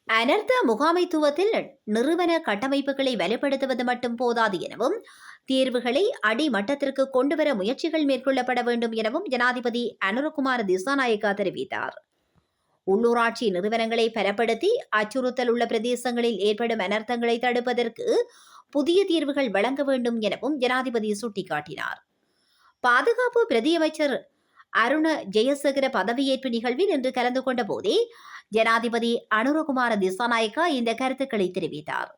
அனர்த்த முகாமைத்துவத்தில் நிறுவன கட்டமைப்புகளை வலுப்படுத்துவது மட்டும் போதாது எனவும் தீர்வுகளை அடிமட்டத்திற்கு கொண்டுவர முயற்சிகள் மேற்கொள்ளப்பட வேண்டும் எனவும் ஜனாதிபதி அனுரகுமார திசாநாயக்கா தெரிவித்தார். உள்ளூராட்சி நிறுவனங்களை பலப்படுத்தி அச்சுறுத்தல் உள்ள பிரதேசங்களில் ஏற்படும் அனர்த்தங்களை தடுப்பதற்கு புதிய தீர்வுகள் வழங்க வேண்டும் எனவும் ஜனாதிபதி சுட்டிக்காட்டினார். பாதுகாப்பு பிரதியமைச்சர் அருண ஜெயசேகர பதவியேற்பு நிகழ்வில் இன்று கலந்து கொண்ட போதே ஜனாதிபதி அனுரகுமார திசாநாயக்கா இந்த கருத்துக்களை தெரிவித்தார்.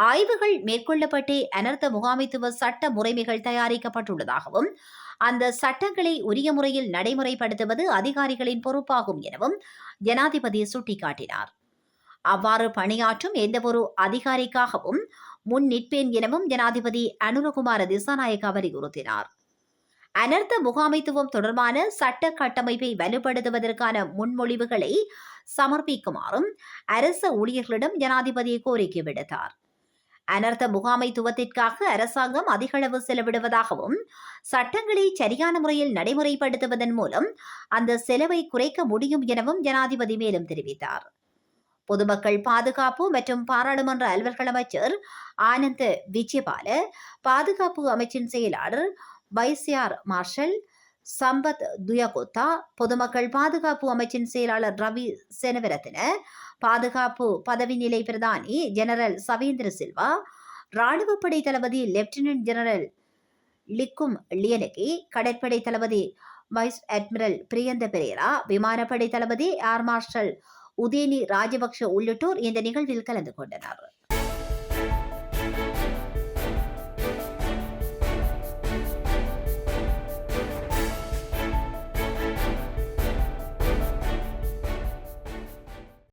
ஆய்வுகள் மேற்கொள்ளப்பட்டு அனர்த்த முகாமைத்துவ சட்ட முறைமைகள் தயாரிக்கப்பட்டுள்ளதாகவும் அந்த சட்டங்களை உரிய முறையில் நடைமுறைப்படுத்துவது அதிகாரிகளின் பொறுப்பாகும் எனவும் ஜனாதிபதி சுட்டிக்காட்டினார். அவ்வாறு பணியாற்றும் எந்தவொரு அதிகாரிக்காகவும் முன் நிற்பேன் எனவும் ஜனாதிபதி அனுரகுமார திசாநாயக்கா வலியுறுத்தினார். அனர்த்த முகாமைத்துவம் தொடர்பான சட்ட கட்டமைப்பை வலுப்படுத்துவதற்கான முன்மொழிவுகளை சமர்ப்பிக்குமாறும் அரச ஊழியர்களிடம் ஜனாதிபதி கோரிக்கை விடுத்தார். அனர்த்த முகாமைத்துவத்திற்காக அரசாங்கம் அதிகளவு செலவிடுவதாகவும் சட்டங்களை சரியான முறையில் நடைமுறைப்படுத்துவதன் மூலம் அந்த செலவை குறைக்க முடியும் எனவும் ஜனாதிபதி மேலும் தெரிவித்தார். பொதுமக்கள் பாதுகாப்பு மற்றும் பாராளுமன்ற அலுவல்கள் அமைச்சர் ஆனந்த் விஜயபால, பாதுகாப்பு அமைச்சின் செயலாளர் வைசியார் மார்ஷல் சம்பத் துயகோத்தா, பொதுமக்கள் பாதுகாப்பு அமைச்சின் செயலாளர் ரவி செனவரத்ன, பாதுகாப்பு பதவி நிலை பிரதானி ஜெனரல் சவேந்திர சில்வா, ராணுவப்படை தளபதி லெப்டினன்ட் ஜெனரல் லிக்கும் லியனகி, கடற்படை தளபதி வைஸ் அட்மிரல் பிரியந்த பெரேரா, விமானப்படை தளபதி ஏர் மார்ஷல் உதேனி ராஜபக்ஷ உள்ளிட்டோர் இந்த நிகழ்வில் கலந்து கொண்டனர்.